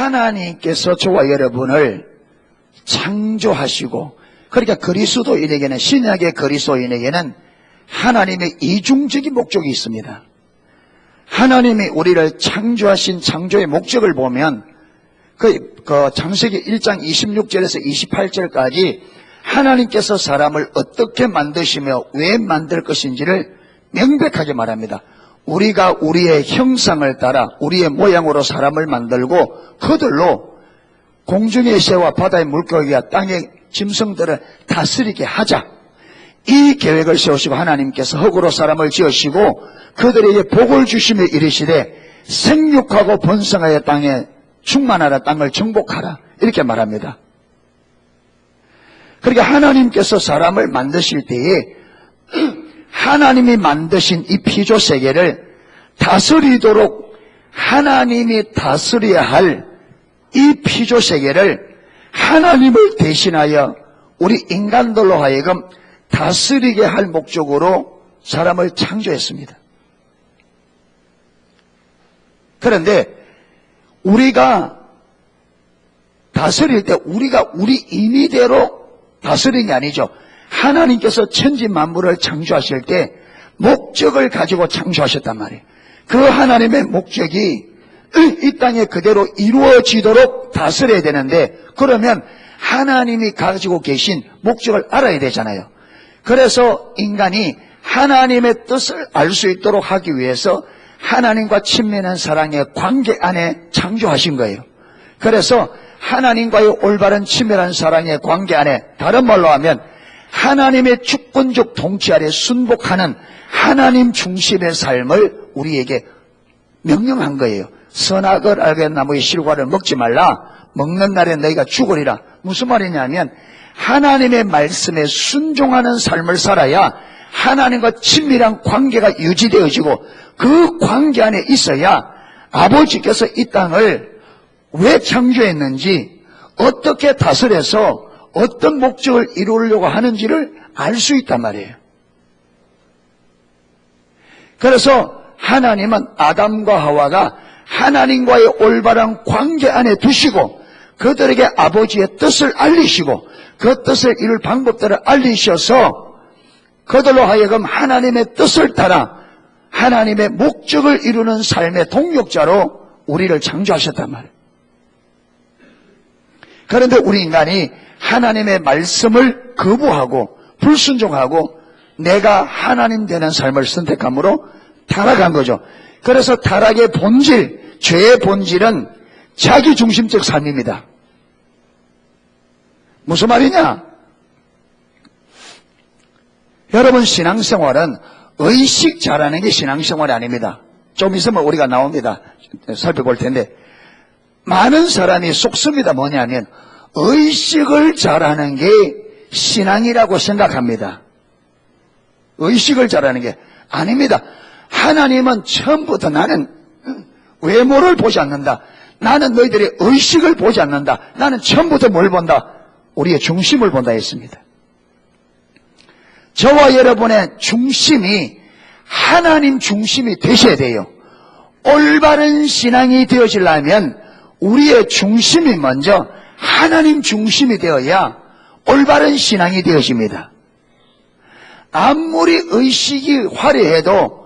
하나님께서 저와 여러분을 창조하시고, 그러니까 그리스도인에게는, 신약의 그리스도인에게는 하나님의 이중적인 목적이 있습니다. 하나님이 우리를 창조하신 창조의 목적을 보면 그 창세기 1장 26절에서 28절까지 하나님께서 사람을 어떻게 만드시며 왜 만들 것인지를 명백하게 말합니다. 우리가 우리의 형상을 따라 우리의 모양으로 사람을 만들고 그들로 공중의 새와 바다의 물고기와 땅의 짐승들을 다스리게 하자. 이 계획을 세우시고 하나님께서 흙으로 사람을 지으시고 그들에게 복을 주시며 이르시되 생육하고 번성하여 땅에 충만하라, 땅을 정복하라, 이렇게 말합니다. 그러니까 하나님께서 사람을 만드실 때에 하나님이 만드신 이 피조 세계를 다스리도록 하나님이 다스려야 할 이 피조 세계를 하나님을 대신하여 우리 인간들로 하여금 다스리게 할 목적으로 사람을 창조했습니다. 그런데 우리가 다스릴 때 우리가 우리 임의대로 다스리는 게 아니죠. 하나님께서 천지 만물을 창조하실 때 목적을 가지고 창조하셨단 말이에요. 그 하나님의 목적이 이 땅에 그대로 이루어지도록 다스려야 되는데, 그러면 하나님이 가지고 계신 목적을 알아야 되잖아요. 그래서 인간이 하나님의 뜻을 알 수 있도록 하기 위해서 하나님과 친밀한 사랑의 관계 안에 창조하신 거예요. 그래서 하나님과의 올바른 친밀한 사랑의 관계 안에, 다른 말로 하면 하나님의 주권적 통치 아래 순복하는 하나님 중심의 삶을 우리에게 명령한 거예요. 선악을 알게 나무의 실과를 먹지 말라. 먹는 날에 너희가 죽으리라. 무슨 말이냐면 하나님의 말씀에 순종하는 삶을 살아야 하나님과 친밀한 관계가 유지되어지고, 그 관계 안에 있어야 아버지께서 이 땅을 왜 창조했는지, 어떻게 다스려서 어떤 목적을 이루려고 하는지를 알 수 있단 말이에요. 그래서 하나님은 아담과 하와가 하나님과의 올바른 관계 안에 두시고 그들에게 아버지의 뜻을 알리시고 그 뜻을 이룰 방법들을 알리셔서 그들로 하여금 하나님의 뜻을 따라 하나님의 목적을 이루는 삶의 동력자로 우리를 창조하셨단 말이에요. 그런데 우리 인간이 하나님의 말씀을 거부하고 불순종하고 내가 하나님 되는 삶을 선택함으로 타락한 거죠. 그래서 타락의 본질, 죄의 본질은 자기중심적 삶입니다. 무슨 말이냐? 여러분, 신앙생활은 의식 잘하는 게 신앙생활이 아닙니다. 좀 있으면 우리가 나옵니다. 살펴볼 텐데, 많은 사람이 속습니다. 뭐냐면 의식을 잘하는 게 신앙이라고 생각합니다. 의식을 잘하는 게 아닙니다. 하나님은 처음부터 나는 외모를 보지 않는다. 나는 너희들의 의식을 보지 않는다. 나는 처음부터 뭘 본다? 우리의 중심을 본다 했습니다. 저와 여러분의 중심이 하나님 중심이 되셔야 돼요. 올바른 신앙이 되어지려면 우리의 중심이 먼저 하나님 중심이 되어야 올바른 신앙이 되어집니다. 아무리 의식이 화려해도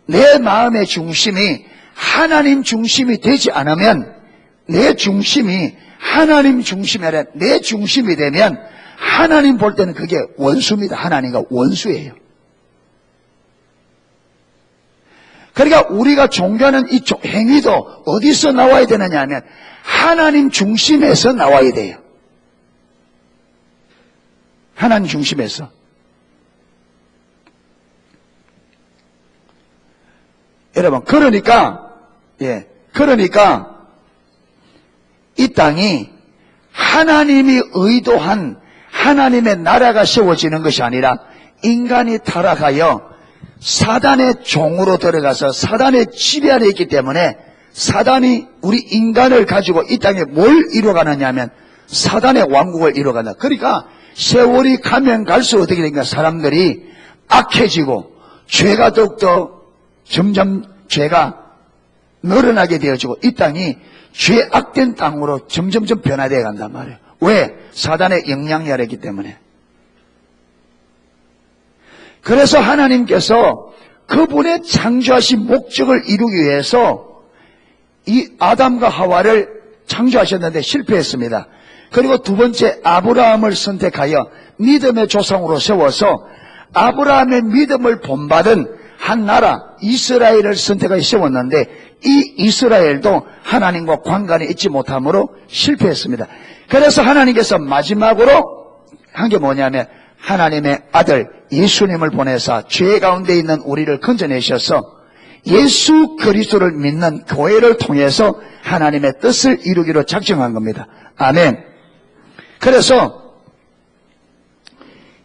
내 마음의 중심이 하나님 중심이 되지 않으면, 내 중심이 하나님 중심이 아니라 내 중심이 되면 하나님 볼 때는 그게 원수입니다. 하나님과 원수예요. 그러니까 우리가 종교하는 이 행위도 어디서 나와야 되느냐 하면 하나님 중심에서 나와야 돼요. 하나님 중심에서. 여러분, 그러니까 이 땅이 하나님이 의도한 하나님의 나라가 세워지는 것이 아니라 인간이 타락하여 사단의 종으로 들어가서 사단의 지배 안에 있기 때문에, 사단이 우리 인간을 가지고 이 땅에 뭘 이뤄가느냐 하면 사단의 왕국을 이뤄간다. 그러니까 세월이 가면 갈수록 어떻게 되니까 사람들이 악해지고 죄가 더욱더 점점 죄가 늘어나게 되어지고 이 땅이 죄악된 땅으로 점점점 변화되어 간단 말이에요. 왜? 사단의 영향이 아래기 때문에. 그래서 하나님께서 그분의 창조하신 목적을 이루기 위해서 이 아담과 하와를 창조하셨는데 실패했습니다. 그리고 두 번째 아브라함을 선택하여 믿음의 조상으로 세워서 아브라함의 믿음을 본받은 한 나라 이스라엘을 선택하여 세웠는데 이 이스라엘도 하나님과 관관이 있지 못함으로 실패했습니다. 그래서 하나님께서 마지막으로 한 게 뭐냐면 하나님의 아들 예수님을 보내사 죄 가운데 있는 우리를 건져내셔서 예수 그리스도를 믿는 교회를 통해서 하나님의 뜻을 이루기로 작정한 겁니다. 아멘. 그래서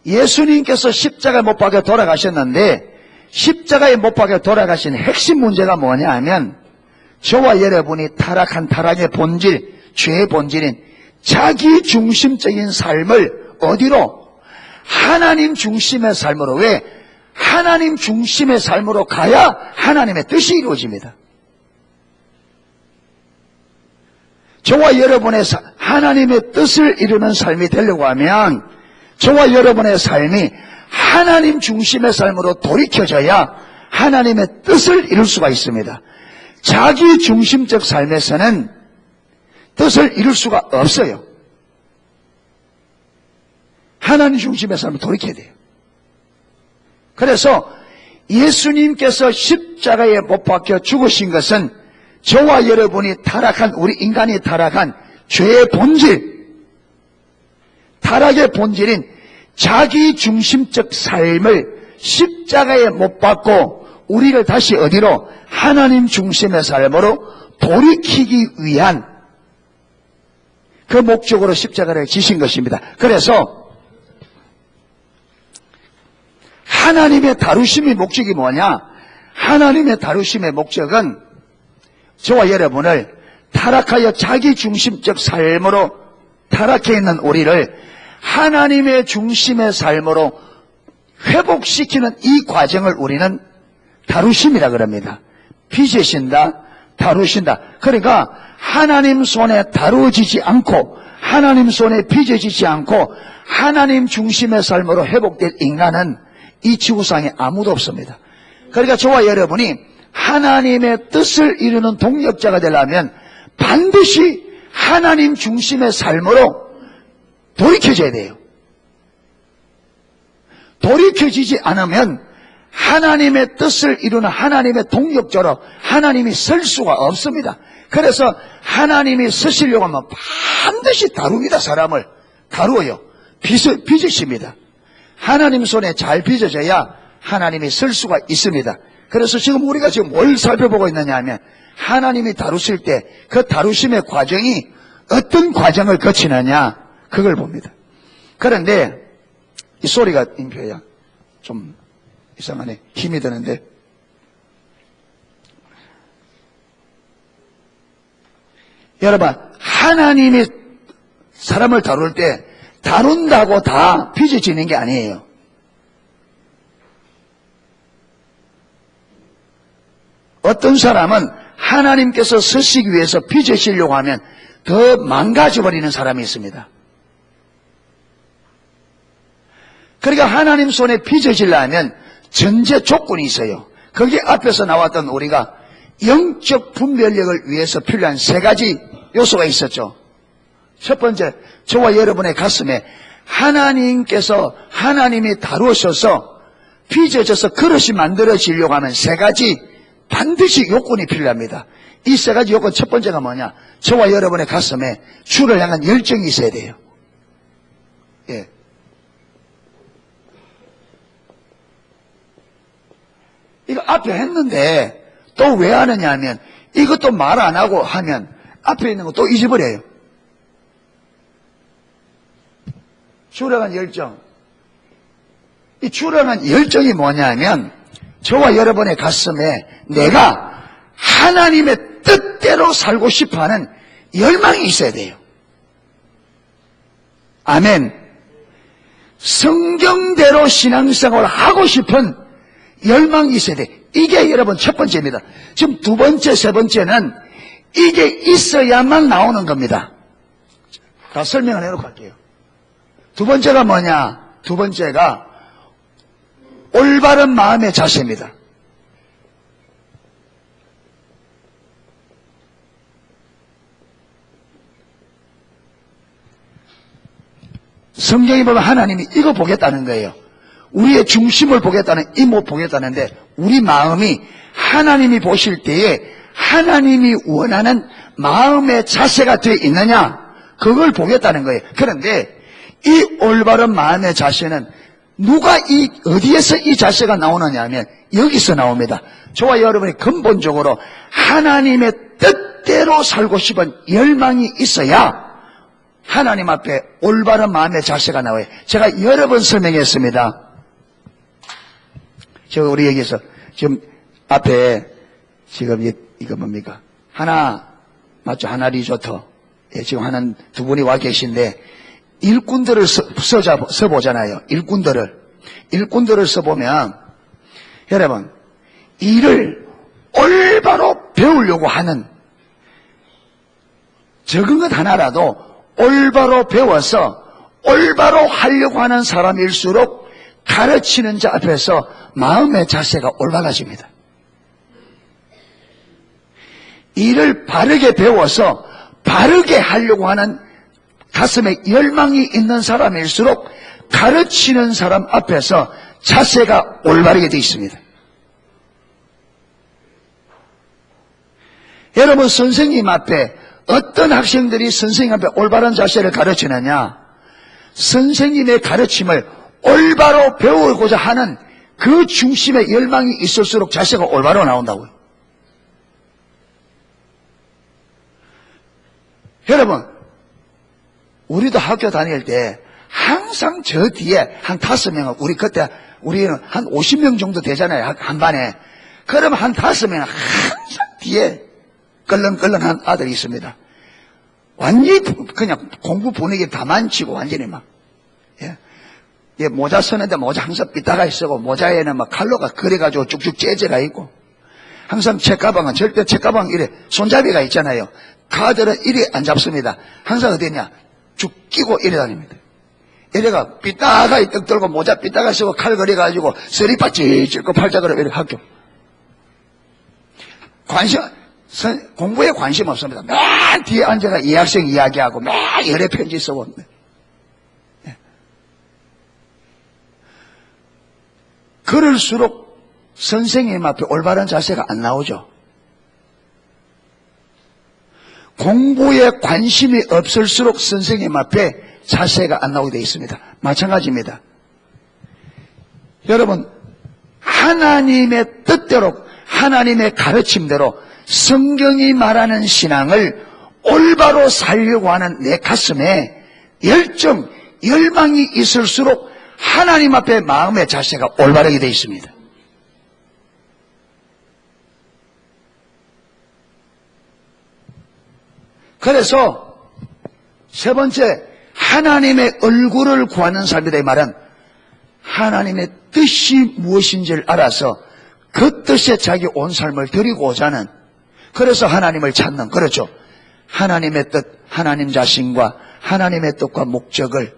예수님께서 십자가에 못 박혀 돌아가셨는데 십자가에 못 박혀 돌아가신 핵심 문제가 뭐냐 하면 저와 여러분이 타락한 타락의 본질, 죄의 본질인 자기 중심적인 삶을 어디로? 하나님 중심의 삶으로. 왜? 하나님 중심의 삶으로 가야 하나님의 뜻이 이루어집니다. 저와 여러분의 하나님의 뜻을 이루는 삶이 되려고 하면 저와 여러분의 삶이 하나님 중심의 삶으로 돌이켜져야 하나님의 뜻을 이룰 수가 있습니다. 자기 중심적 삶에서는 뜻을 이룰 수가 없어요. 하나님 중심의 삶을 돌이켜야 돼요. 그래서 예수님께서 십자가에 못 박혀 죽으신 것은 저와 여러분이 타락한, 우리 인간이 타락한 죄의 본질, 타락의 본질인 자기 중심적 삶을 십자가에 못 박고 우리를 다시 어디로? 하나님 중심의 삶으로 돌이키기 위한 그 목적으로 십자가를 지신 것입니다. 그래서 하나님의 다루심의 목적이 뭐냐? 하나님의 다루심의 목적은 저와 여러분을 타락하여 자기 중심적 삶으로 타락해 있는 우리를 하나님의 중심의 삶으로 회복시키는 이 과정을 우리는 다루심이라 그럽니다. 빚으신다, 다루신다. 그러니까 하나님 손에 다루어지지 않고 하나님 손에 빚어지지 않고 하나님 중심의 삶으로 회복될 인간은 이 지구상에 아무도 없습니다. 그러니까 저와 여러분이 하나님의 뜻을 이루는 동력자가 되려면 반드시 하나님 중심의 삶으로 돌이켜져야 돼요. 돌이켜지지 않으면 하나님의 뜻을 이루는 하나님의 동력자로 하나님이 설 수가 없습니다. 그래서 하나님이 서시려고 하면 반드시 다룹니다. 사람을 다루어요. 빚으십니다. 하나님 손에 잘 빚어져야 하나님이 설 수가 있습니다. 그래서 지금 우리가 지금 뭘 살펴보고 있느냐 하면 하나님이 다루실 때 그 다루심의 과정이 어떤 과정을 거치느냐 그걸 봅니다. 그런데 이 소리가 임표야 좀 이상하네. 힘이 드는데 여러분 하나님이 사람을 다룰 때 다룬다고 다 빚어지는 게 아니에요. 어떤 사람은 하나님께서 서시기 위해서 빚으시려고 하면 더 망가져버리는 사람이 있습니다. 그러니까 하나님 손에 빚어지려면 전제 조건이 있어요. 거기 앞에서 나왔던 우리가 영적 분별력을 위해서 필요한 세 가지 요소가 있었죠. 첫 번째, 저와 여러분의 가슴에 하나님께서 하나님이 다루셔서 빚어져서 그릇이 만들어지려고 하면 세 가지 반드시 요건이 필요합니다. 이 세 가지 요건 첫 번째가 뭐냐? 저와 여러분의 가슴에 주를 향한 열정이 있어야 돼요. 예. 이거 앞에 했는데 또 왜 하느냐 하면 이것도 말 안 하고 하면 앞에 있는 거 또 잊어버려요. 주를 향한 열정. 이 주를 향한 열정이 뭐냐 하면 저와 여러분의 가슴에 내가 하나님의 뜻대로 살고 싶어하는 열망이 있어야 돼요. 아멘. 성경대로 신앙생활을 하고 싶은 열망이 있어야 돼. 이게 여러분 첫 번째입니다. 지금 두 번째, 세 번째는 이게 있어야만 나오는 겁니다. 다 설명을 해놓고 할게요. 두 번째가 뭐냐? 두 번째가 올바른 마음의 자세입니다. 성경에 보면 하나님이 이거 보겠다는 거예요. 우리의 중심을 보겠다는, 이못 보겠다는데, 우리 마음이 하나님이 보실 때에 하나님이 원하는 마음의 자세가 되어 있느냐, 그걸 보겠다는 거예요. 그런데 이 올바른 마음의 자세는 누가 어디에서 이 자세가 나오느냐 하면 여기서 나옵니다. 저와 여러분이 근본적으로 하나님의 뜻대로 살고 싶은 열망이 있어야 하나님 앞에 올바른 마음의 자세가 나와요. 제가 여러 번 설명했습니다. 제가 우리 여기서 지금 앞에 지금 이거 뭡니까? 하나 맞죠? 하나 리조트. 예, 지금 하는 두 분이 와 계신데 일꾼들을 써보잖아요. 일꾼들을 써보면 여러분 일을 올바로 배우려고 하는 적은 것 하나라도 올바로 배워서 올바로 하려고 하는 사람일수록 가르치는 자 앞에서 마음의 자세가 올바라집니다. 일을 바르게 배워서 바르게 하려고 하는 가슴에 열망이 있는 사람일수록 가르치는 사람 앞에서 자세가 올바르게 되어 있습니다. 여러분 선생님 앞에 어떤 학생들이 선생님 앞에 올바른 자세를 가르치느냐? 선생님의 가르침을 올바로 배우고자 하는 그 중심에 열망이 있을수록 자세가 올바로 나온다고요. 여러분 우리도 학교 다닐 때 항상 저 뒤에 한 5명은 우리는 한 50명 정도 되잖아요. 한 반에. 그러면 한 5명은 항상 뒤에 끌렁끌렁한 아들이 있습니다. 완전히 그냥 공부 분위기 다 만치고 완전히 막 예, 모자 쓰는데 모자 항상 삐딱하게 쓰고 모자에는 막 칼로가 그래가지고 쭉쭉 째져가 있고 항상 책가방은 절대 책가방 이래 손잡이가 있잖아요. 카드는 이래 안 잡습니다. 항상 어디냐 쭉 끼고 이래 다닙니다. 이래가 삐딱하게 떡 들고 모자 삐딱하게 쓰고 칼 그려가지고 서리파 찔찔고 팔자그로 이래 학교 공부에 관심 없습니다. 맨 뒤에 앉아가 이 학생 이야기하고 맨 열애 편지 쓰고. 그럴수록 선생님 앞에 올바른 자세가 안 나오죠. 공부에 관심이 없을수록 선생님 앞에 자세가 안 나오게 되어 있습니다. 마찬가지입니다. 여러분 하나님의 뜻대로 하나님의 가르침대로 성경이 말하는 신앙을 올바로 살려고 하는 내 가슴에 열정, 열망이 있을수록 하나님 앞에 마음의 자세가 올바르게 되어 있습니다. 그래서 세 번째, 하나님의 얼굴을 구하는 삶이다 이 말은 하나님의 뜻이 무엇인지를 알아서 그 뜻에 자기 온 삶을 드리고자 하는, 그래서 하나님을 찾는, 그렇죠. 하나님의 뜻, 하나님 자신과 하나님의 뜻과 목적을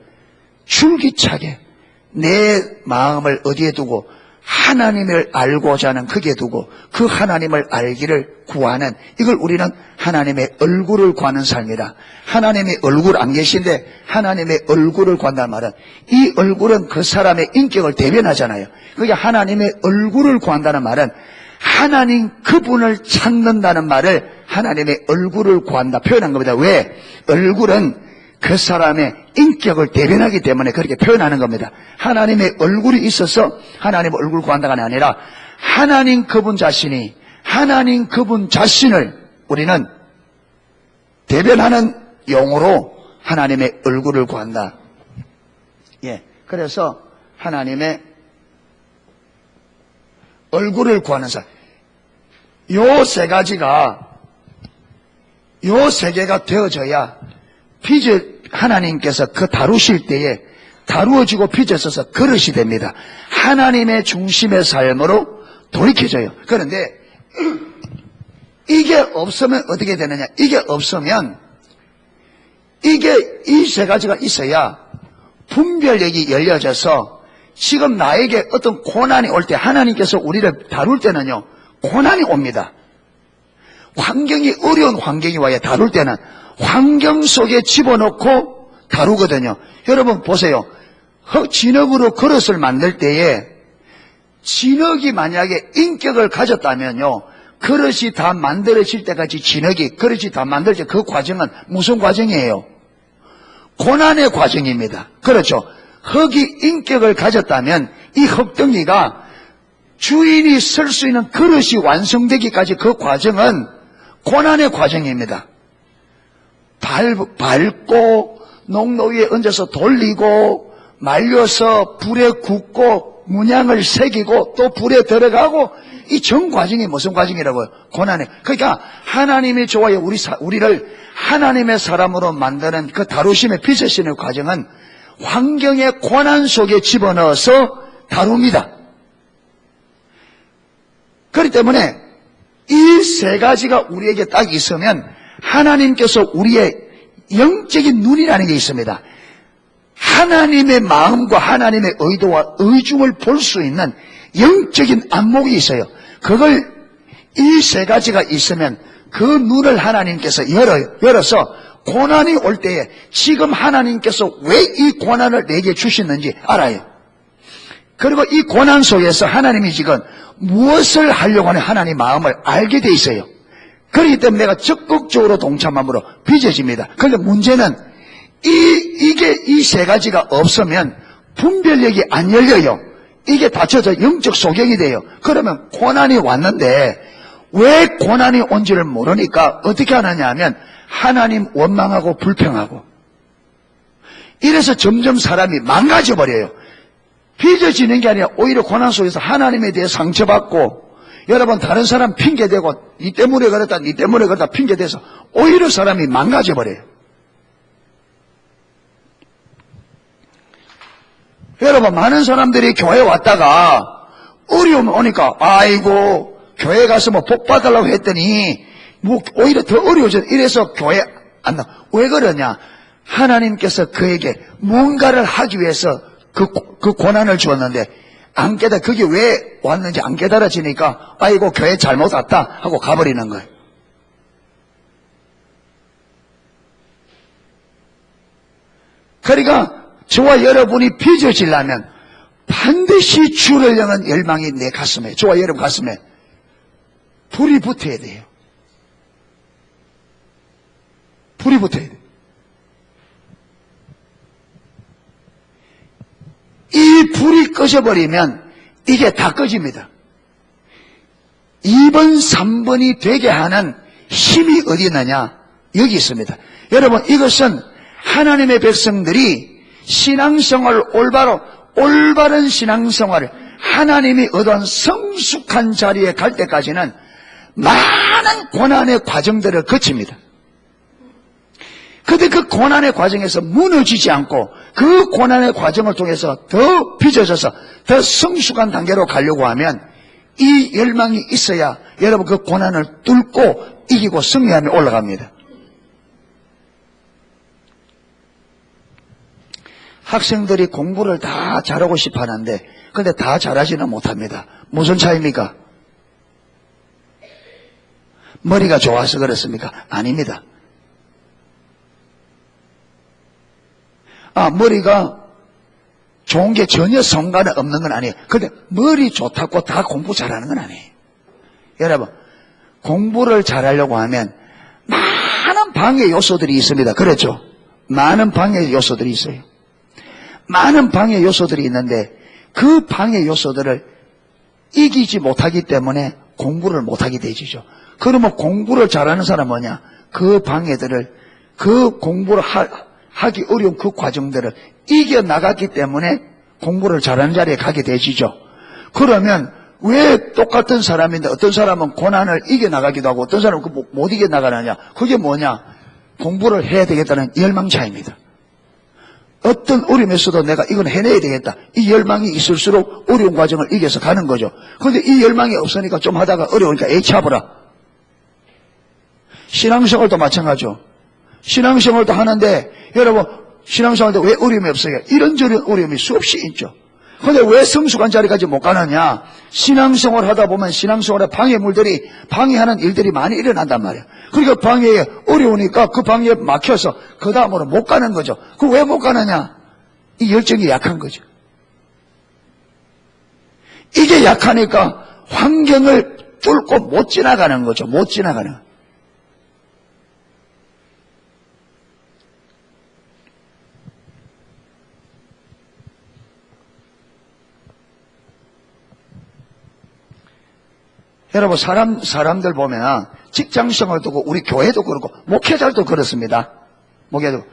줄기차게 내 마음을 어디에 두고 하나님을 알고자 하는 거기에 두고 그 하나님을 알기를 구하는, 이걸 우리는 하나님의 얼굴을 구하는 삶이다. 하나님의 얼굴 안 계신데 하나님의 얼굴을 구한다는 말은 이 얼굴은 그 사람의 인격을 대변하잖아요. 그게 하나님의 얼굴을 구한다는 말은 하나님 그분을 찾는다는 말을 하나님의 얼굴을 구한다 표현한 겁니다. 왜? 얼굴은 그 사람의 인격을 대변하기 때문에 그렇게 표현하는 겁니다. 하나님의 얼굴이 있어서 하나님의 얼굴을 구한다가 아니라 하나님 그분 자신이, 하나님 그분 자신을 우리는 대변하는 용어로 하나님의 얼굴을 구한다. 예, 그래서 하나님의 얼굴을 구하는 사람, 요 세 가지가, 요 세 개가 되어져야 하나님께서 그 다루실 때에 다루어지고 빚어져서 그릇이 됩니다. 하나님의 중심의 삶으로 돌이켜져요. 그런데 이게 없으면 어떻게 되느냐? 이게 없으면 이게 이 세 가지가 있어야 분별력이 열려져서 지금 나에게 어떤 고난이 올 때 하나님께서 우리를 다룰 때는요, 고난이 옵니다. 환경이 어려운 환경이 와야 다룰 때는 환경 속에 집어넣고 다루거든요. 여러분 보세요. 진흙으로 그릇을 만들 때에 진흙이 만약에 인격을 가졌다면요, 그릇이 다 만들어질 때까지 그릇이 다 만들어질 그 과정은 무슨 과정이에요? 고난의 과정입니다. 그렇죠. 흙이 인격을 가졌다면 이 흙덩이가 주인이 쓸 수 있는 그릇이 완성되기까지 그 과정은 고난의 과정입니다. 밟고 농로 위에 얹어서 돌리고 말려서 불에 굽고 문양을 새기고 또 불에 들어가고 이 전 과정이 무슨 과정이라고요? 고난의. 그러니까 하나님이 좋아요. 우리를 하나님의 사람으로 만드는 그 다루심의 빚으시는 과정은 환경의 고난 속에 집어넣어서 다룹니다. 그렇기 때문에 이 세 가지가 우리에게 딱 있으면 하나님께서 우리의 영적인 눈이라는 게 있습니다. 하나님의 마음과 하나님의 의도와 의중을 볼 수 있는 영적인 안목이 있어요. 그걸 이 세 가지가 있으면 그 눈을 하나님께서 열어서 고난이 올 때에 지금 하나님께서 왜 이 고난을 내게 주셨는지 알아요. 그리고 이 고난 속에서 하나님이 지금 무엇을 하려고 하는 하나님의 마음을 알게 돼 있어요. 그렇기 때문에 내가 적극적으로 동참함으로 빚어집니다. 그런데 문제는 이 세 가지가 없으면 분별력이 안 열려요. 이게 닫혀져 영적 소경이 돼요. 그러면 고난이 왔는데 왜 고난이 온지를 모르니까 어떻게 하느냐 하면 하나님 원망하고 불평하고 이래서 점점 사람이 망가져버려요. 빚어지는 게 아니라 오히려 고난 속에서 하나님에 대해 상처받고 여러분 다른 사람 핑계대고 니 때문에 그랬다 핑계대서 오히려 사람이 망가져버려요. 여러분 많은 사람들이 교회 왔다가 어려움 오니까 아이고 교회 가서 뭐 복 받으려고 했더니 뭐 오히려 더 어려워져. 이래서 교회 안 나. 왜 그러냐? 하나님께서 그에게 뭔가를 하기 위해서 그 고난을 주었는데 안 그게 왜 왔는지 안 깨달아지니까 아이고 교회 잘못 왔다 하고 가버리는 거예요. 그러니까 저와 여러분이 빚어지려면 반드시 주를 향한 열망이 내 가슴에, 저와 여러분 가슴에 불이 붙어야 돼요. 불이 붙어야 돼요. 이 불이 꺼져버리면 이게 다 꺼집니다. 2번, 3번이 되게 하는 힘이 어디 있느냐? 여기 있습니다. 여러분 이것은 하나님의 백성들이 신앙생활을 올바른 신앙생활을 하나님이 얻은 성숙한 자리에 갈 때까지는 많은 고난의 과정들을 거칩니다. 그런데 그 고난의 과정에서 무너지지 않고 그 고난의 과정을 통해서 더 빚어져서 더 성숙한 단계로 가려고 하면 이 열망이 있어야 여러분 그 고난을 뚫고 이기고 승리하며 올라갑니다. 학생들이 공부를 다 잘하고 싶어 하는데 근데 다 잘하지는 못합니다. 무슨 차이입니까? 머리가 좋아서 그렇습니까? 아닙니다. 머리가 좋은 게 전혀 성과는 없는 건 아니에요. 근데 머리 좋다고 다 공부 잘하는 건 아니에요. 여러분 공부를 잘하려고 하면 많은 방해 요소들이 있습니다. 그렇죠? 많은 방해 요소들이 있어요. 많은 방해 요소들이 있는데 그 방해 요소들을 이기지 못하기 때문에 공부를 못하게 되지죠. 그러면 공부를 잘하는 사람은 뭐냐? 그 방해들을, 그 공부를 하기 어려운 그 과정들을 이겨나갔기 때문에 공부를 잘하는 자리에 가게 되지죠. 그러면 왜 똑같은 사람인데 어떤 사람은 고난을 이겨나가기도 하고 어떤 사람은 못 이겨나가느냐? 그게 뭐냐? 공부를 해야 되겠다는 열망 차이입니다. 어떤 어려움에서도 내가 이건 해내야 되겠다. 이 열망이 있을수록 어려운 과정을 이겨서 가는 거죠. 그런데 이 열망이 없으니까 좀 하다가 어려우니까 에이 차버라. 신앙생활도 마찬가지죠. 신앙생활도 하는데 여러분 신앙생활도 왜 어려움이 없어요? 이런저런 어려움이 수없이 있죠. 그런데 왜 성숙한 자리까지 못 가느냐? 신앙생활 하다 보면 신앙생활의 방해물들이 방해하는 일들이 많이 일어난단 말이에요. 그러니까 방해에 어려우니까 그 방해에 막혀서 그 다음으로 못 가는 거죠. 그 왜 못 가느냐? 이 열정이 약한 거죠. 이게 약하니까 환경을 뚫고 못 지나가는 거죠. 못 지나가는 거예요. 여러분 사람들 보면 직장생활도 그렇고 우리 교회도 그렇고 목회자도 그렇습니다. 목회도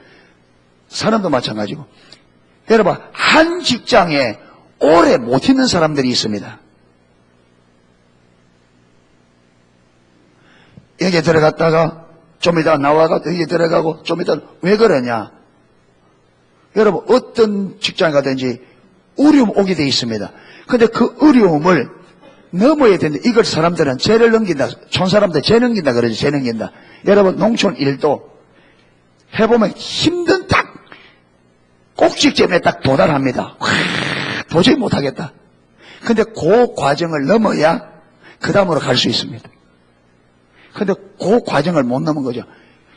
사람도 마찬가지고 여러분 한 직장에 오래 못 있는 사람들이 있습니다. 여기에 들어갔다가 좀 이따 나와가 여기에 들어가고 좀 이따 왜 그러냐? 여러분 어떤 직장에 가든지 어려움 오게 돼 있습니다. 근데 그 어려움을 넘어야 되는데 이걸 사람들은 죄를 넘긴다. 촌사람들 죄 넘긴다 그러죠. 죄 넘긴다. 여러분 농촌 일도 해보면 힘든 딱 꼭지점에 딱 도달합니다. 도저히 못하겠다. 근데 그 과정을 넘어야 그 다음으로 갈 수 있습니다. 근데 그 과정을 못 넘은 거죠.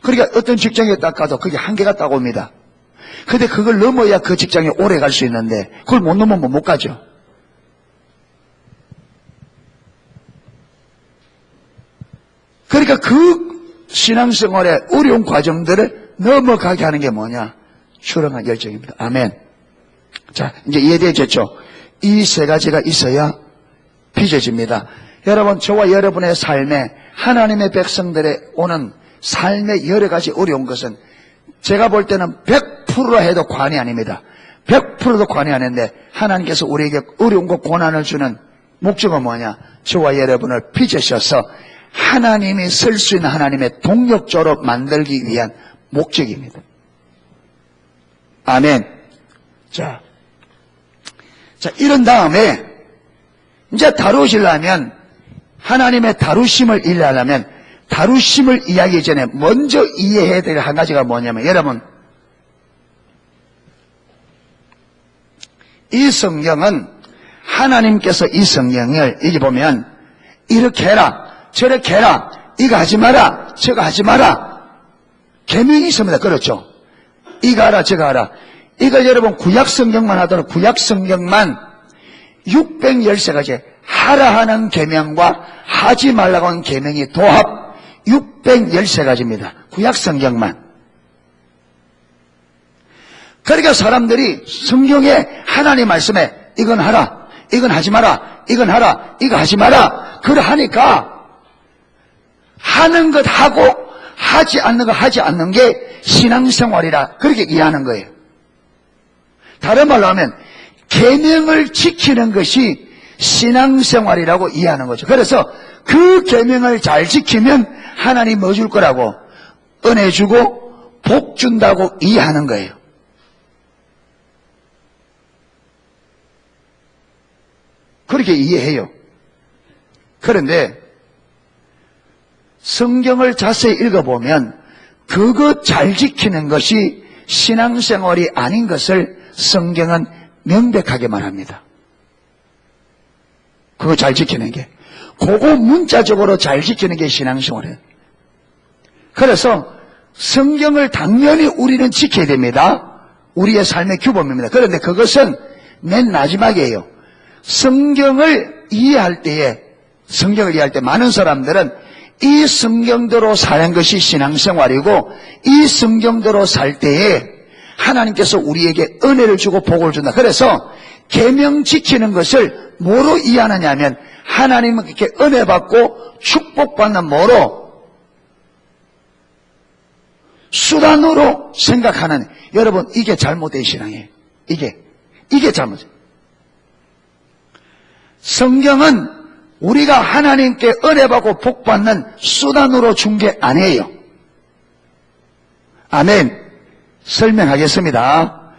그러니까 어떤 직장에 딱 가도 그게 한계가 딱 옵니다. 근데 그걸 넘어야 그 직장에 오래 갈 수 있는데 그걸 못 넘으면 못 가죠. 그러니까 그 신앙생활의 어려운 과정들을 넘어가게 하는 게 뭐냐? 추렁한 열정입니다. 아멘. 자, 이제 이해되셨죠? 이 세 가지가 있어야 빚어집니다. 여러분, 저와 여러분의 삶에 하나님의 백성들의 오는 삶의 여러 가지 어려운 것은 제가 볼 때는 100%라 해도 관이 아닙니다. 100%도 관이 아닌데 하나님께서 우리에게 어려움과 고난을 주는 목적은 뭐냐? 저와 여러분을 빚으셔서 하나님이 쓸 수 있는 하나님의 동력자로 만들기 위한 목적입니다. 아멘. 자, 이런 다음에 이제 다루시려면 하나님의 다루심을 이해하려면 다루심을 이해하기 전에 먼저 이해해야 될 한 가지가 뭐냐면 여러분 이 성경은 하나님께서 이 성경을 여기 보면 이렇게 해라 저렇게 해라 이거 하지 마라 저거 하지 마라 계명이 있습니다. 그렇죠? 이거 하라 저거 하라 이걸 여러분 구약성경만 하더라도 구약성경만 613가지 하라 하는 계명과 하지 말라고 하는 계명이 도합 613가지입니다. 구약성경만. 그러니까 사람들이 성경에 하나님 말씀에 이건 하라 이건 하지 마라 이건 하라 이거 하지 마라 그걸 하니까 하는 것 하고 하지 않는 것 하지 않는 게 신앙생활이라 그렇게 이해하는 거예요. 다른 말로 하면 계명을 지키는 것이 신앙생활이라고 이해하는 거죠. 그래서 그 계명을 잘 지키면 하나님 뭐 줄 거라고 은혜 주고 복 준다고 이해하는 거예요. 그렇게 이해해요. 그런데 성경을 자세히 읽어보면 그것 잘 지키는 것이 신앙생활이 아닌 것을 성경은 명백하게 말합니다. 그거 잘 지키는 게 그거 문자적으로 잘 지키는 게 신앙생활이에요. 그래서 성경을 당연히 우리는 지켜야 됩니다. 우리의 삶의 규범입니다. 그런데 그것은 맨 마지막이에요. 성경을 이해할 때 많은 사람들은 이 성경대로 사는 것이 신앙생활이고 이 성경대로 살 때에 하나님께서 우리에게 은혜를 주고 복을 준다. 그래서 계명 지키는 것을 뭐로 이해하느냐 하면 하나님은 이렇게 은혜 받고 축복받는 뭐로? 수단으로 생각하는 여러분 이게 잘못된 신앙이에요. 이게 잘못이에요. 성경은 우리가 하나님께 은혜 받고 복 받는 수단으로 준 게 아니에요. 아멘. 설명하겠습니다.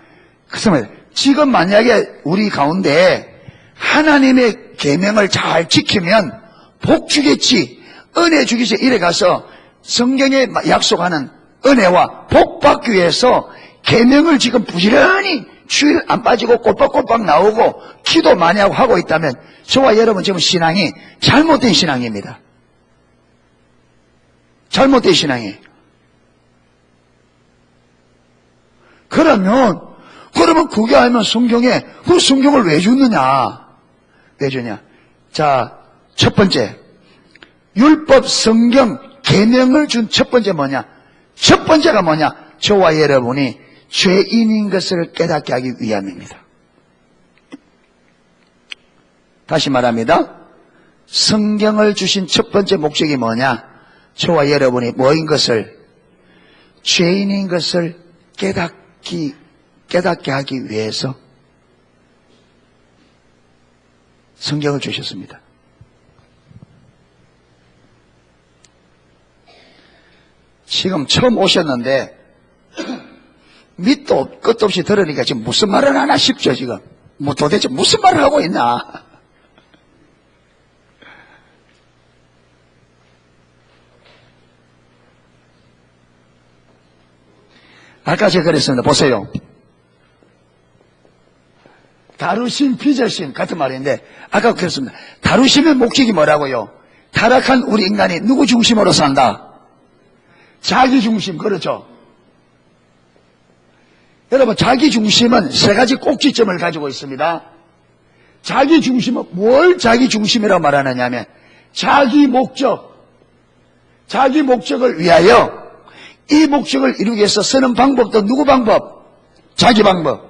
그래서 지금 만약에 우리 가운데 하나님의 계명을 잘 지키면 복 주겠지, 은혜 주겠지 이래 가서 성경에 약속하는 은혜와 복 받기 위해서 계명을 지금 부지런히 주일 안 빠지고 꼴박꼴박 나오고 기도 많이 하고 있다면 저와 여러분 지금 신앙이 잘못된 신앙입니다. 잘못된 신앙이에요. 그러면 그게 아니면 성경에 그 성경을 왜 주느냐? 왜 주냐? 자, 첫 번째 율법 성경 계명을 준 첫 번째 뭐냐? 첫 번째가 뭐냐? 저와 여러분이 죄인인 것을 깨닫게 하기 위함입니다. 다시 말합니다. 성경을 주신 첫 번째 목적이 뭐냐? 저와 여러분이 뭐인 것을, 죄인인 것을 깨닫게 하기 위해서 성경을 주셨습니다. 지금 처음 오셨는데 밑도 끝도 없이 들으니까 지금 무슨 말을 하나 싶죠. 지금 뭐 도대체 무슨 말을 하고 있나. 아까 제가 그랬습니다. 보세요. 다루심 빚으심 같은 말인데 아까 그랬습니다. 다루심의 목적이 뭐라고요? 타락한 우리 인간이 누구 중심으로 산다? 자기 중심. 그렇죠. 여러분, 자기 중심은 세 가지 꼭지점을 가지고 있습니다. 자기 중심은 뭘 자기 중심이라고 말하느냐 하면 자기 목적을 위하여 이 목적을 이루기 위해서 쓰는 방법도 누구 방법? 자기 방법.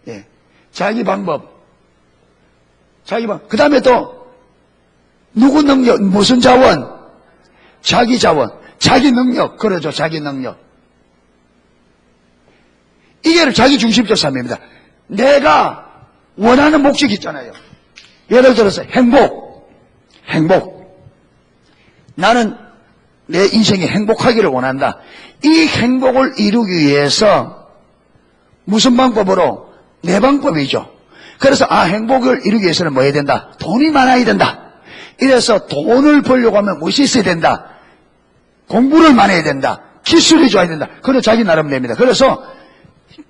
예, 자기 방법. 그 다음에 또 누구 능력, 무슨 자원? 자기 자원, 자기 능력. 그러죠, 자기 능력. 이게 자기 중심적 삶입니다. 내가 원하는 목적이 있잖아요. 예를 들어서 행복. 나는 내 인생에 행복하기를 원한다. 이 행복을 이루기 위해서 무슨 방법으로? 내 방법이죠. 그래서 행복을 이루기 위해서는 뭐 해야 된다? 돈이 많아야 된다. 이래서 돈을 벌려고 하면 무엇이 있어야 된다? 공부를 많이 해야 된다. 기술이 좋아야 된다. 그건 자기 나름대로입니다. 그래서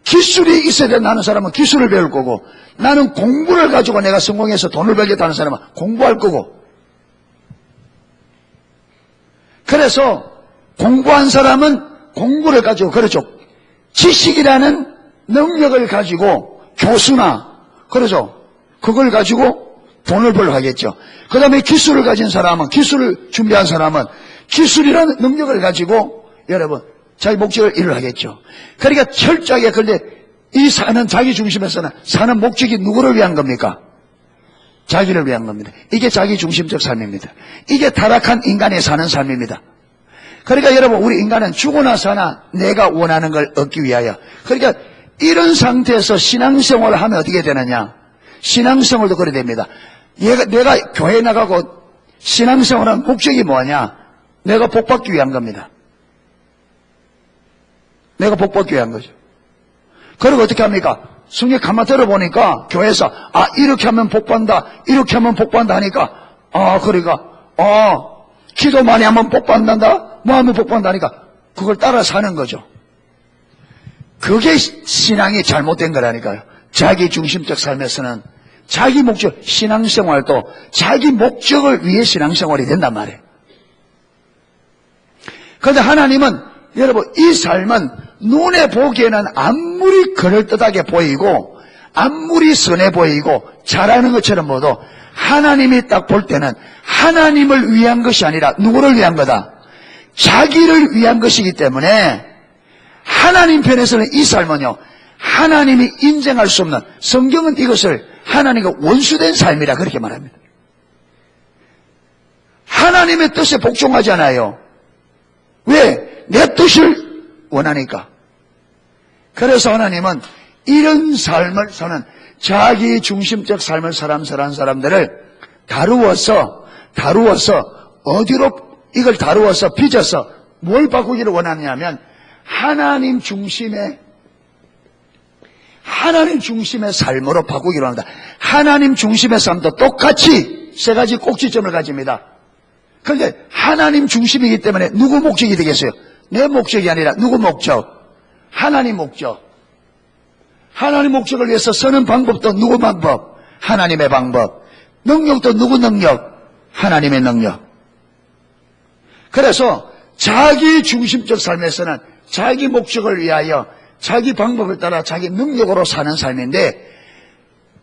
기술이 있어야 된다는 사람은 기술을 배울 거고, 나는 공부를 가지고 내가 성공해서 돈을 벌겠다는 사람은 공부할 거고, 그래서 공부한 사람은 공부를 가지고, 그렇죠, 지식이라는 능력을 가지고 교수나, 그렇죠, 그걸 가지고 돈을 벌려 하겠죠. 그 다음에 기술을 가진 사람은, 기술을 준비한 사람은 기술이라는 능력을 가지고 여러분 자기 목적을 이루하겠죠. 그러니까 철저하게, 그런데 이 사는 자기 중심에서는 사는 목적이 누구를 위한 겁니까? 자기를 위한 겁니다. 이게 자기 중심적 삶입니다. 이게 타락한 인간이 사는 삶입니다. 그러니까 여러분, 우리 인간은 죽어나 사나 내가 원하는 걸 얻기 위하여, 그러니까 이런 상태에서 신앙생활을 하면 어떻게 되느냐? 신앙생활도 그래 됩니다. 내가 교회 나가고 신앙생활하는 목적이 뭐냐? 내가 복받기 위한 겁니다. 내가 복받기 위한 거죠. 그리고 어떻게 합니까? 성경 가만 들어보니까 교회에서 이렇게 하면 복받는다, 이렇게 하면 복받는다 하니까 그러니까 기도 많이 하면 복받는다, 뭐 하면 복받는다 하니까 그걸 따라 사는 거죠. 그게 신앙이 잘못된 거라니까요. 자기 중심적 삶에서는 자기 목적, 신앙생활도 자기 목적을 위해 신앙생활이 된단 말이에요. 그런데 하나님은, 여러분, 이 삶은 눈에 보기에는 아무리 그럴듯하게 보이고 아무리 선해 보이고 잘하는 것처럼 보도 하나님이 딱 볼 때는 하나님을 위한 것이 아니라 누구를 위한 거다? 자기를 위한 것이기 때문에 하나님 편에서는 이 삶은요, 하나님이 인정할 수 없는, 성경은 이것을 하나님과 원수된 삶이라 그렇게 말합니다. 하나님의 뜻에 복종하지 않아요. 왜? 내 뜻을 원하니까. 그래서 하나님은 이런 삶을 사는 자기 중심적 삶을 사는 사람들을 다루어서 어디로 이걸 다루어서 빚어서 뭘 바꾸기를 원하냐면 하나님 중심의 하나님 중심의 삶으로 바꾸기로 합니다. 하나님 중심의 삶도 똑같이 세 가지 꼭지점을 가집니다. 그런데 하나님 중심이기 때문에 누구 목적이 되겠어요? 내 목적이 아니라 누구 목적? 하나님 목적. 하나님 목적을 위해서 서는 방법도 누구 방법? 하나님의 방법. 능력도 누구 능력? 하나님의 능력. 그래서 자기 중심적 삶에서는 자기 목적을 위하여 자기 방법을 따라 자기 능력으로 사는 삶인데,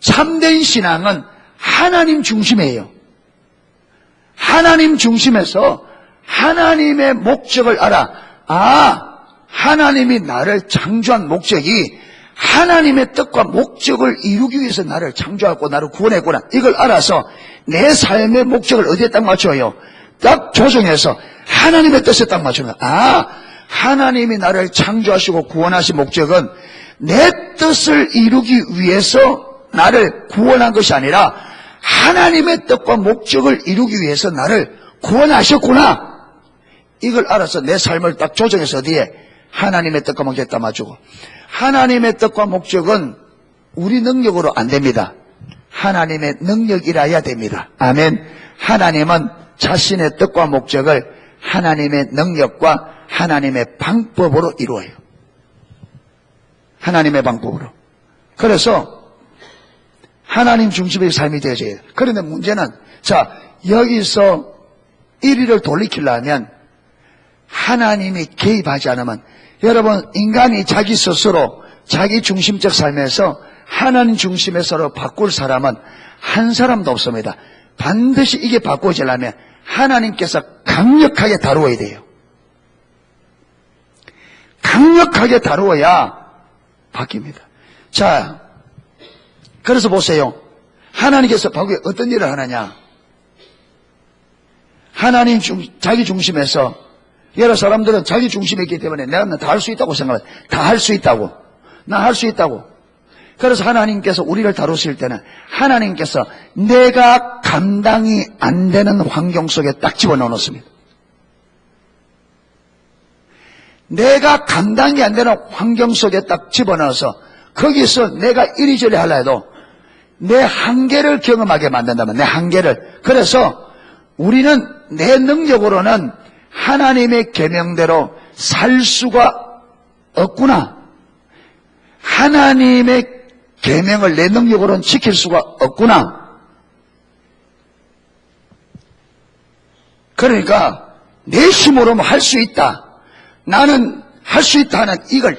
참된 신앙은 하나님 중심이에요. 하나님 중심에서 하나님의 목적을 알아. 아, 하나님이 나를 창조한 목적이 하나님의 뜻과 목적을 이루기 위해서 나를 창조하고 나를 구원했구나. 이걸 알아서 내 삶의 목적을 어디에 딱 맞춰요? 딱 조정해서 하나님의 뜻에 딱 맞추는 거야. 아, 하나님이 나를 창조하시고 구원하신 목적은 내 뜻을 이루기 위해서 나를 구원한 것이 아니라 하나님의 뜻과 목적을 이루기 위해서 나를 구원하셨구나. 이걸 알아서 내 삶을 딱 조정해서 어디에? 하나님의 뜻과 목적에 딱 맞추고. 하나님의 뜻과 목적은 우리 능력으로 안 됩니다. 하나님의 능력이라야 됩니다. 아멘. 하나님은 자신의 뜻과 목적을 하나님의 능력과 하나님의 방법으로 이루어요. 하나님의 방법으로. 그래서 하나님 중심의 삶이 되어져야 돼요. 그런데 문제는, 자, 여기서 1위를 돌이키려면 하나님이 개입하지 않으면, 여러분, 인간이 자기 스스로 자기 중심적 삶에서 하나님 중심에서로 바꿀 사람은 한 사람도 없습니다. 반드시 이게 바꿔지려면 하나님께서 강력하게 다루어야 돼요. 강력하게 다루어야 바뀝니다. 자, 그래서 보세요. 하나님께서 바꾸에 어떤 일을 하느냐? 하나님 자기 중심에서, 여러 사람들은 자기 중심에 있기 때문에 내가 다 할 수 있다고 생각해요. 다 할 수 있다고. 나 할 수 있다고. 그래서 하나님께서 우리를 다루실 때는 하나님께서 내가 감당이 안 되는 환경 속에 딱 집어넣어 놓습니다. 내가 감당이 안 되는 환경 속에 딱 집어넣어서 거기서 내가 이리저리 하려 해도 내 한계를 경험하게 만든다면, 내 한계를. 그래서 우리는 내 능력으로는 하나님의 계명대로 살 수가 없구나. 하나님의 계명을 내 능력으로는 지킬 수가 없구나. 그러니까 내 힘으로는 할 수 있다. 나는 할 수 있다 하는 이걸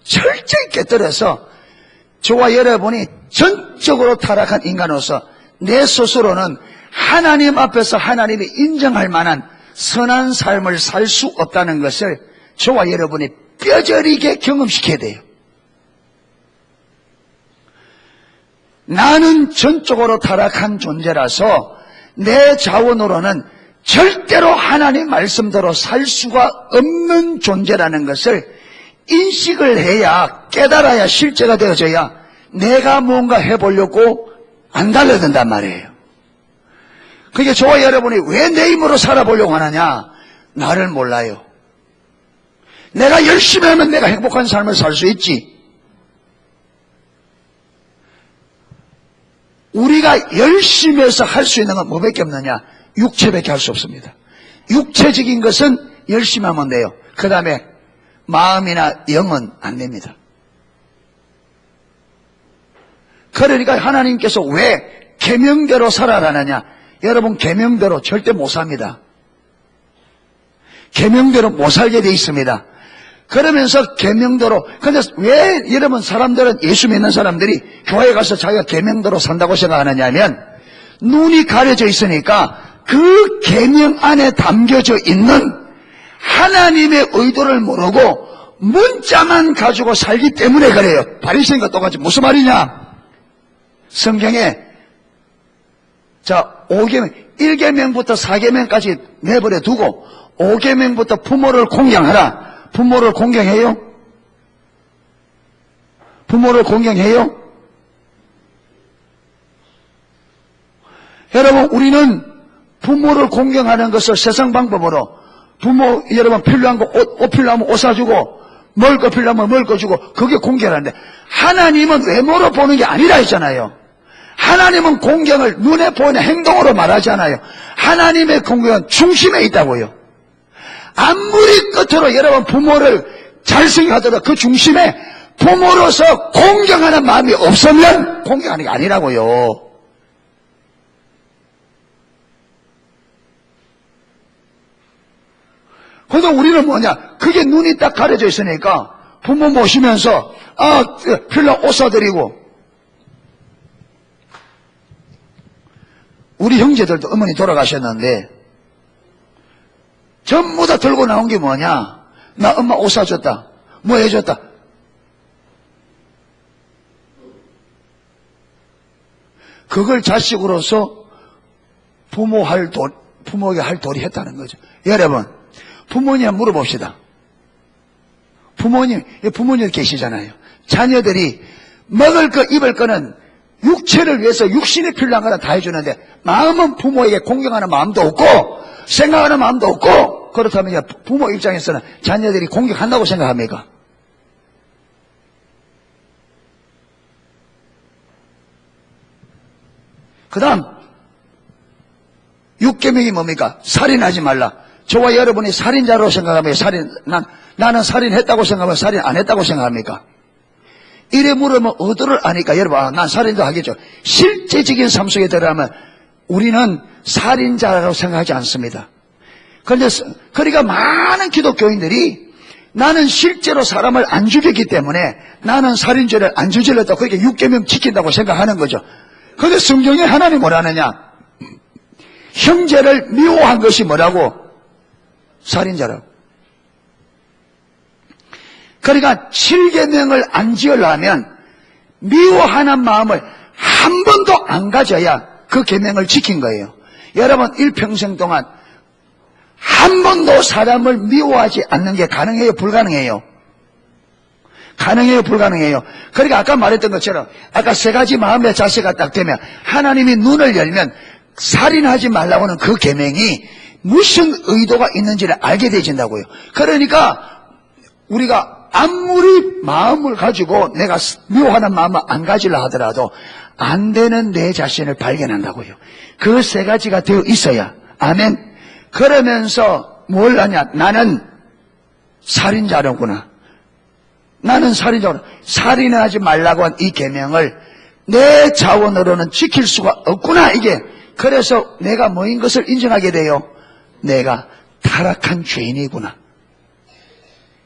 철저히 깨뜨려서 저와 여러분이 전적으로 타락한 인간으로서 내 스스로는 하나님 앞에서 하나님이 인정할 만한 선한 삶을 살 수 없다는 것을 저와 여러분이 뼈저리게 경험시켜야 돼요. 나는 전적으로 타락한 존재라서 내 자원으로는 절대로 하나님 말씀대로 살 수가 없는 존재라는 것을 인식을 해야, 깨달아야, 실제가 되어져야 내가 뭔가 해보려고 안 달려든단 말이에요. 그게 저와 여러분이 왜 내 힘으로 살아보려고 하느냐? 나를 몰라요. 내가 열심히 하면 내가 행복한 삶을 살 수 있지. 우리가 열심히 해서 할 수 있는 건 뭐밖에 없느냐? 육체밖에 할 수 없습니다. 육체적인 것은 열심히 하면 돼요. 그 다음에 마음이나 영은 안 됩니다. 그러니까 하나님께서 왜 계명대로 살아라느냐? 여러분, 계명대로 절대 못 삽니다. 계명대로 못 살게 돼 있습니다. 그러면서 계명대로, 근데 왜 여러분 사람들은, 예수 믿는 사람들이 교회에 가서 자기가 계명대로 산다고 생각하느냐 하면, 눈이 가려져 있으니까 그 계명 안에 담겨져 있는 하나님의 의도를 모르고 문자만 가지고 살기 때문에 그래요. 바리새인과 똑같이. 무슨 말이냐? 성경에, 자, 1계명부터 4계명까지 내버려 두고 5계명부터 부모를 공경하라. 부모를 공경해요? 부모를 공경해요? 여러분, 우리는 부모를 공경하는 것을 세상 방법으로, 부모, 여러분 필요한 거 옷 필요하면 옷 사주고, 먹을 거 필요하면 먹을 거 주고 그게 공경하는데 하나님은 외모로 보는 게 아니라 했잖아요. 하나님은 공경을 눈에 보이는 행동으로 말하잖아요. 하나님의 공경은 중심에 있다고요. 아무리 끝으로 여러분 부모를 잘 생각하더라도 그 중심에 부모로서 공경하는 마음이 없으면 공경하는 게 아니라고요. 그래서 우리는 뭐냐? 그게 눈이 딱 가려져 있으니까 부모 모시면서 필요한 옷 사드리고 우리 형제들도 어머니 돌아가셨는데 전부 다 들고 나온 게 뭐냐? 나 엄마 옷 사줬다. 뭐 해줬다. 그걸 자식으로서 부모에게 할 도리 했다는 거죠. 여러분, 부모님 물어봅시다. 부모님 계시잖아요. 자녀들이 먹을 거, 입을 거는 육체를 위해서 육신이 필요한 거는 다 해주는데 마음은 부모에게 공경하는 마음도 없고 생각하는 마음도 없고 그렇다면 부모 입장에서는 자녀들이 공격한다고 생각합니까? 그 다음 6계명이 뭡니까? 살인하지 말라. 저와 여러분이 살인자로 생각하면 나는 살인했다고 생각하면 살인 안 했다고 생각합니까? 이래 물으면 의도를 아니까 여러분 난 살인도 하겠죠. 실제적인 삶 속에 들어가면 우리는 살인자라고 생각하지 않습니다. 그런데 그러니까 많은 기독교인들이 나는 실제로 사람을 안 죽였기 때문에 나는 살인죄를 안 저질렀다고 그렇게 6계명 지킨다고 생각하는 거죠. 그런데 성경에 하나님 뭐라느냐? 형제를 미워한 것이 뭐라고? 살인자라고. 그러니까 7계명을 안 지으려면 미워하는 마음을 한 번도 안 가져야 그 계명을 지킨 거예요. 여러분 일평생 동안 한 번도 사람을 미워하지 않는 게 가능해요? 불가능해요? 가능해요? 불가능해요? 그러니까 아까 말했던 것처럼 아까 세 가지 마음의 자세가 딱 되면 하나님이 눈을 열면 살인하지 말라고는 그 계명이 무슨 의도가 있는지를 알게 되진다고요. 그러니까 우리가 아무리 마음을 가지고 내가 미워하는 마음을 안 가지려 하더라도 안 되는 내 자신을 발견한다고요. 그 세 가지가 되어 있어야. 아멘. 그러면서 뭘 하냐? 나는 살인자로구나. 나는 살인자로구나. 살인하지 말라고 한 이 계명을 내 자원으로는 지킬 수가 없구나. 이게 그래서 내가 뭐인 것을 인정하게 돼요. 내가 타락한 죄인이구나.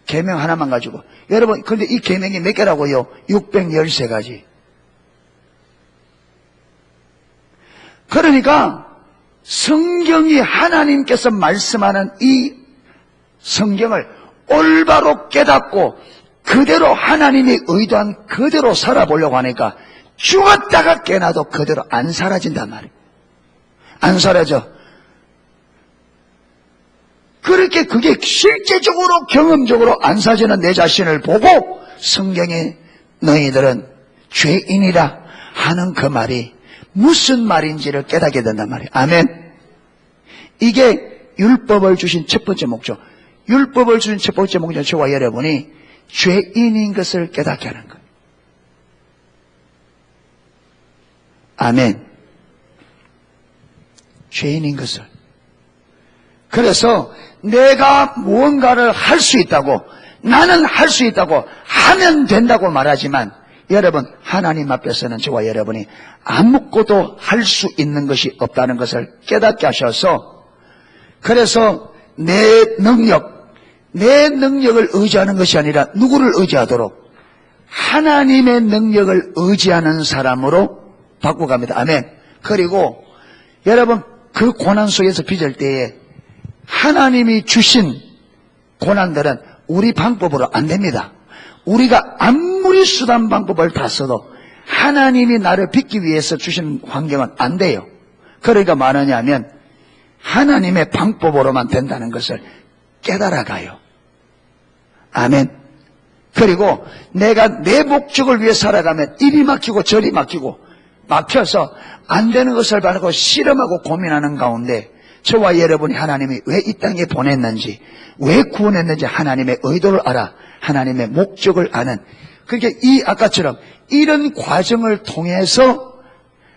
계명 하나만 가지고. 여러분 그런데 이 계명이 몇 개라고요? 613가지. 그러니까 성경이 하나님께서 말씀하는 이 성경을 올바로 깨닫고 그대로 하나님이 의도한 그대로 살아보려고 하니까 죽었다가 깨나도 그대로 안 사라진단 말이에요. 안 사라져. 그렇게 그게 실제적으로 경험적으로 안 사지는 내 자신을 보고 성경에 너희들은 죄인이라 하는 그 말이 무슨 말인지를 깨닫게 된단 말이에요. 아멘. 이게 율법을 주신 첫 번째 목적. 율법을 주신 첫 번째 목적은 저와 여러분이 죄인인 것을 깨닫게 하는 거예요. 아멘. 죄인인 것을. 그래서 내가 무언가를 할 수 있다고, 나는 할 수 있다고, 하면 된다고 말하지만 여러분 하나님 앞에서는 저와 여러분이 아무것도 할 수 있는 것이 없다는 것을 깨닫게 하셔서, 그래서 내 능력을 의지하는 것이 아니라 누구를 의지하도록? 하나님의 능력을 의지하는 사람으로 바꿔갑니다. 아멘. 그리고 여러분 그 고난 속에서 빚을 때에 하나님이 주신 고난들은 우리 방법으로 안 됩니다. 우리가 아무리 수단 방법을 다 써도 하나님이 나를 빚기 위해서 주신 환경은 안 돼요. 그러니까 뭐하냐면 하나님의 방법으로만 된다는 것을 깨달아가요. 아멘. 그리고 내가 내 목적을 위해 살아가면 이리 막히고 저리 막히고 막혀서 안 되는 것을 바라고 실험하고 고민하는 가운데 저와 여러분이 하나님이 왜 이 땅에 보냈는지, 왜 구원했는지 하나님의 의도를 알아, 하나님의 목적을 아는, 그러니까 아까처럼 이런 과정을 통해서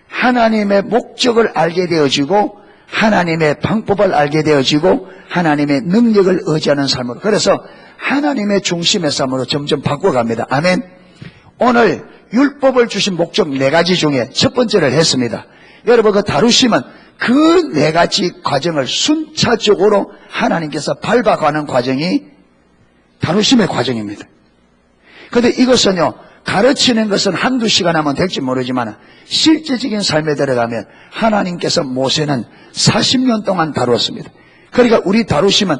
하나님의 목적을 알게 되어지고 하나님의 방법을 알게 되어지고 하나님의 능력을 의지하는 삶으로, 그래서 하나님의 중심의 삶으로 점점 바꿔갑니다. 아멘. 오늘 율법을 주신 목적 4가지 중에 첫 번째를 했습니다. 여러분, 그 다루심은 그 4가지 과정을 순차적으로 하나님께서 밟아가는 과정이 다루심의 과정입니다. 그런데 이것은요, 가르치는 것은 한두 시간 하면 될지 모르지만 실제적인 삶에 들어가면 하나님께서 모세는 40년 동안 다루었습니다. 그러니까 우리 다루심은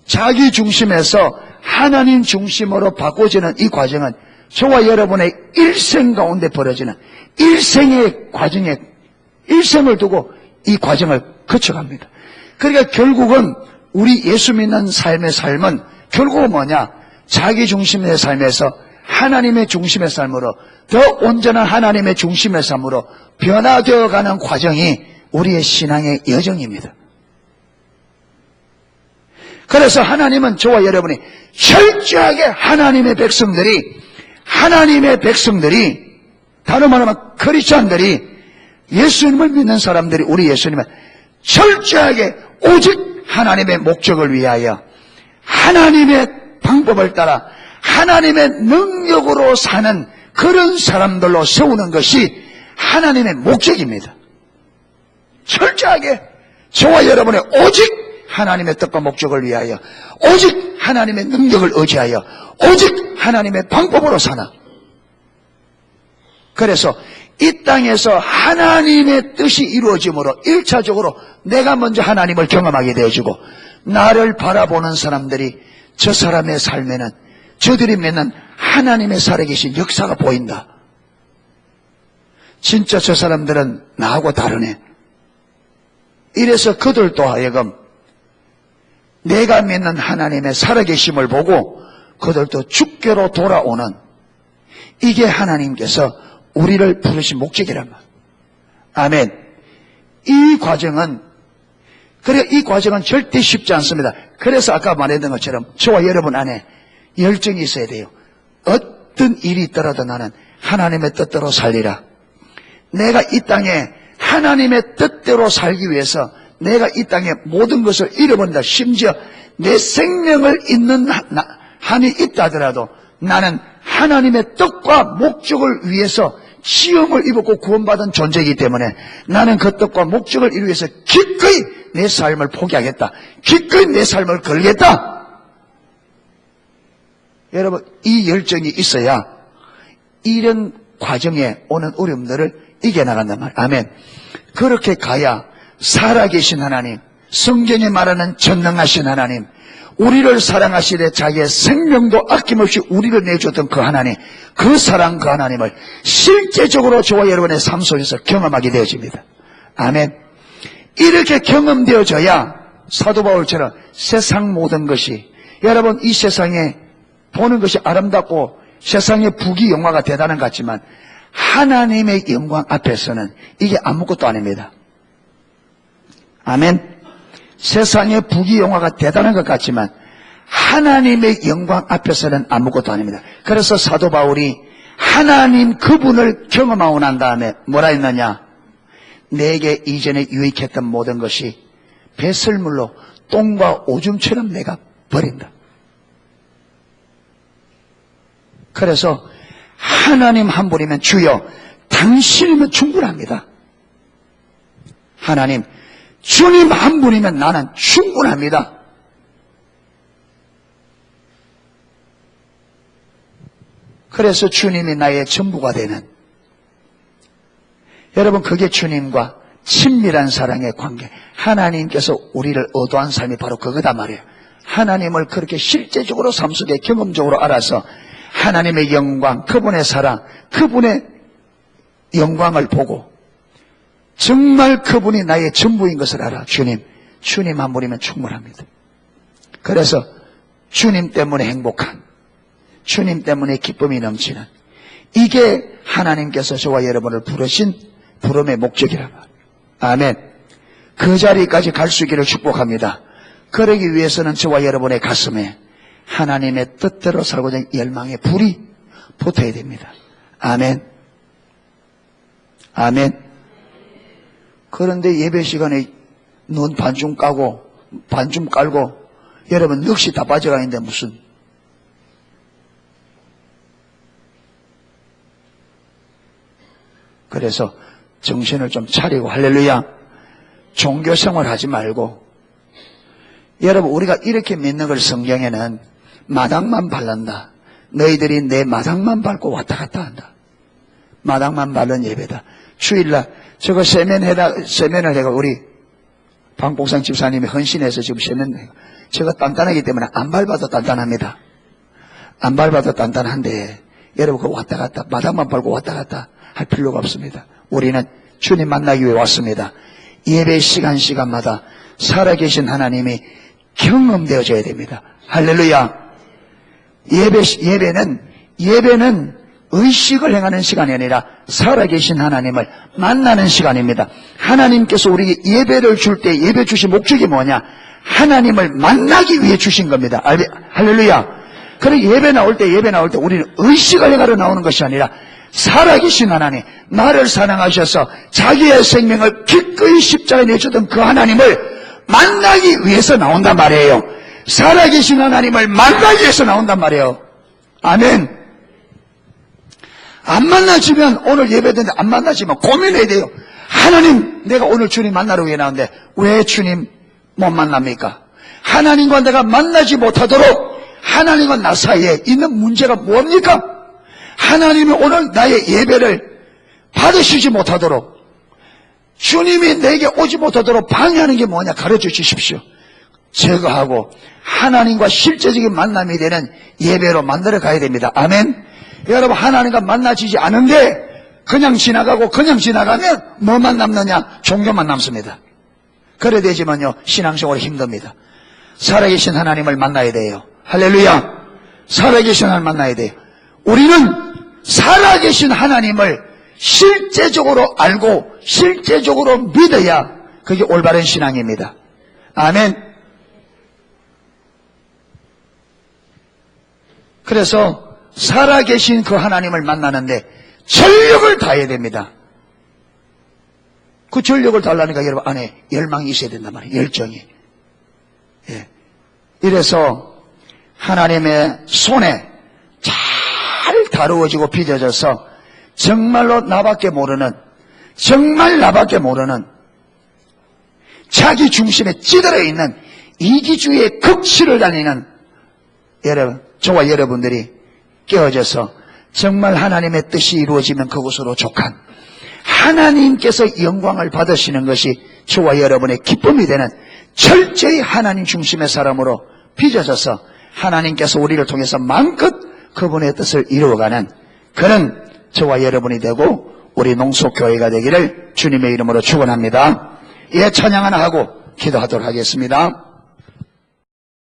자기 중심에서 하나님 중심으로 바꿔지는 이 과정은 저와 여러분의 일생 가운데 벌어지는 일생의 과정에, 일생을 두고 이 과정을 거쳐갑니다. 그러니까 결국은 우리 예수 믿는 삶의 삶은 결국은 뭐냐? 자기 중심의 삶에서 하나님의 중심의 삶으로, 더 온전한 하나님의 중심의 삶으로 변화되어가는 과정이 우리의 신앙의 여정입니다. 그래서 하나님은 저와 여러분이 철저하게 하나님의 백성들이, 다른 말하면 크리스찬들이, 예수님을 믿는 사람들이, 우리 예수님은 철저하게 오직 하나님의 목적을 위하여 하나님의 방법을 따라 하나님의 능력으로 사는 그런 사람들로 세우는 것이 하나님의 목적입니다. 철저하게 저와 여러분의 오직 하나님의 뜻과 목적을 위하여, 오직 하나님의 능력을 의지하여, 오직 하나님의 방법으로 사나. 그래서 이 땅에서 하나님의 뜻이 이루어짐으로 1차적으로 내가 먼저 하나님을 경험하게 되어지고, 나를 바라보는 사람들이 저 사람의 삶에는 저들이 믿는 하나님의 살아계신 역사가 보인다. 진짜 저 사람들은 나하고 다르네. 이래서 그들도 하여금 내가 믿는 하나님의 살아계심을 보고 그들도 주께로 돌아오는, 이게 하나님께서 우리를 부르신 목적이란 말. 아멘. 이 과정은 절대 쉽지 않습니다. 그래서 아까 말했던 것처럼 저와 여러분 안에 열정이 있어야 돼요. 어떤 일이 있더라도 나는 하나님의 뜻대로 살리라. 내가 이 땅에 하나님의 뜻대로 살기 위해서 내가 이 땅에 모든 것을 잃어버린다. 심지어 내 생명을 잇는 한이 있다 하더라도 나는 하나님의 뜻과 목적을 위해서 시험을 입었고 구원받은 존재이기 때문에 나는 그 뜻과 목적을 이루기 위해서 기꺼이 내 삶을 포기하겠다. 기꺼이 내 삶을 걸겠다. 여러분, 이 열정이 있어야 이런 과정에 오는 어려움들을 이겨나간단 말이에요. 아멘. 그렇게 가야 살아계신 하나님, 성경에 말하는 전능하신 하나님, 우리를 사랑하시되 자기의 생명도 아낌없이 우리를 내줬던 그 하나님, 그 사랑, 그 하나님을 실제적으로 저와 여러분의 삶 속에서 경험하게 되어집니다. 아멘. 이렇게 경험되어져야 사도 바울처럼 세상 모든 것이, 여러분, 이 세상에 보는 것이 아름답고 세상의 부귀 영화가 대단한 것 같지만 하나님의 영광 앞에서는 이게 아무것도 아닙니다. 아멘. 세상의 부귀 영화가 대단한 것 같지만 하나님의 영광 앞에서는 아무것도 아닙니다. 그래서 사도 바울이 하나님 그분을 경험하고 난 다음에 뭐라 했느냐? 내게 이전에 유익했던 모든 것이 배설물로 똥과 오줌처럼 내가 버린다. 그래서 하나님 한 분이면 주여 당신이면 충분합니다. 하나님, 주님 한 분이면 나는 충분합니다. 그래서 주님이 나의 전부가 되는, 여러분, 그게 주님과 친밀한 사랑의 관계, 하나님께서 우리를 의도한 삶이 바로 그거단 말이에요. 하나님을 그렇게 실제적으로 삶 속에 경험적으로 알아서 하나님의 영광, 그분의 사랑, 그분의 영광을 보고 정말 그분이 나의 전부인 것을 알아. 주님 한 분이면 충분합니다. 그래서 주님 때문에 행복한, 주님 때문에 기쁨이 넘치는, 이게 하나님께서 저와 여러분을 부르신 부름의 목적이란 말이에요. 아멘. 그 자리까지 갈 수 있기를 축복합니다. 그러기 위해서는 저와 여러분의 가슴에 하나님의 뜻대로 살고자 하는 열망의 불이 붙어야 됩니다. 아멘. 아멘. 그런데 예배 시간에 눈 반쯤 까고 반쯤 깔고 여러분 넋이 다 빠져가 있는데 무슨 그래서 정신을 좀 차리고 할렐루야 종교생활 하지 말고 여러분 우리가 이렇게 믿는 걸 성경에는 마당만 밟는다. 너희들이 내 마당만 밟고 왔다 갔다 한다. 마당만 밟는 예배다. 주일날 저거 세면을 해가 우리 방복상 집사님이 헌신해서 지금 세면 제가 단단하기 때문에 안 밟아도 단단합니다. 안 밟아도 단단한데 여러분 그거 왔다 갔다 마당만 밟고 왔다 갔다 할 필요가 없습니다. 우리는 주님 만나기 위해 왔습니다. 예배 시간마다 살아계신 하나님이 경험되어져야 됩니다. 할렐루야. 예배는 의식을 행하는 시간이 아니라 살아계신 하나님을 만나는 시간입니다. 하나님께서 우리에게 예배를 줄 때 예배 주신 목적이 뭐냐? 하나님을 만나기 위해 주신 겁니다. 할렐루야. 그래 예배 나올 때 우리는 의식을 행하러 나오는 것이 아니라 살아계신 하나님, 나를 사랑하셔서 자기의 생명을 기꺼이 십자가에 내주던 그 하나님을 만나기 위해서 나온단 말이에요. 살아계신 하나님을 만나기 위해서 나온단 말이에요. 아멘. 안 만나지면 오늘 예배드는데 안 만나지면 고민해야 돼요. 하나님, 내가 오늘 주님 만나러 위해 나왔는데 왜 주님 못 만납니까? 하나님과 내가 만나지 못하도록 하나님과 나 사이에 있는 문제가 뭡니까? 하나님이 오늘 나의 예배를 받으시지 못하도록 주님이 내게 오지 못하도록 방해하는 게 뭐냐 가르쳐 주십시오. 제거하고 하나님과 실제적인 만남이 되는 예배로 만들어 가야 됩니다. 아멘. 여러분 하나님과 만나지지 않은데 그냥 지나가면 뭐만 남느냐? 종교만 남습니다. 그래 되지만요 신앙생활이 힘듭니다. 살아계신 하나님을 만나야 돼요. 할렐루야. 살아계신 하나님을 만나야 돼요. 우리는 살아계신 하나님을 실제적으로 알고 실제적으로 믿어야 그게 올바른 신앙입니다. 아멘. 그래서 살아계신 그 하나님을 만나는데 전력을 다해야 됩니다. 그 전력을 달라니까 여러분 안에 열망이 있어야 된단 말이에요. 열정이. 예. 이래서 하나님의 손에 잘 다루어지고 빚어져서 정말 나밖에 모르는 자기 중심에 찌들어 있는 이기주의의 극치를 다니는 여러분, 저와 여러분들이 깨어져서 정말 하나님의 뜻이 이루어지면 그곳으로 족한 하나님께서 영광을 받으시는 것이 저와 여러분의 기쁨이 되는 철저히 하나님 중심의 사람으로 빚어져서 하나님께서 우리를 통해서 마음껏 그분의 뜻을 이루어가는 그런 저와 여러분이 되고 우리 농속교회가 되기를 주님의 이름으로 축원합니다. 예, 찬양 하나 하고 기도하도록 하겠습니다.